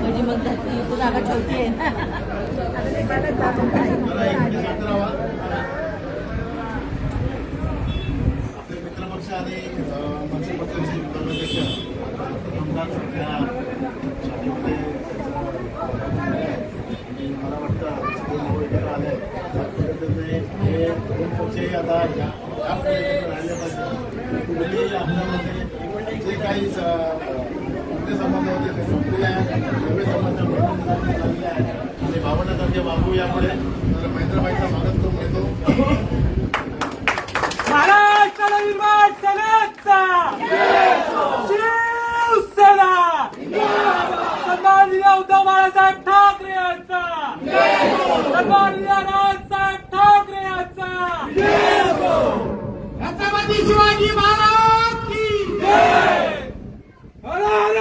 म्हणजे मग तू जागा ठेवती आहे ना. आपले मित्रपक्ष आणि मंत्रिमंडळाचे विभागाध्यक्ष आमदार सगळ्या शाळेमध्ये आणि मला वाटतं सगळे एकत्र आले त्या पद्धतीने हे दोन पक्षही आता या राहिले पाहिजे. कुठेही आपल्यामध्ये जे काही संबंध होते ते संपलेले आहेत. सगळे संबंध मिळून झालेले आहेत आणि भावनासारखे वागू यामुळे तर महेंद्रबाईंचं स्वागत करून घेतो. महाराष्ट्र निर्माण सेनेचा शिवसेना सन्माननीय उद्धव बाळासाहेब ठाकरे यांचा सन्माननीय राजसाहेब ठाकरे यांचा छत्रपती शिवाजी महाराज की जय. हर हर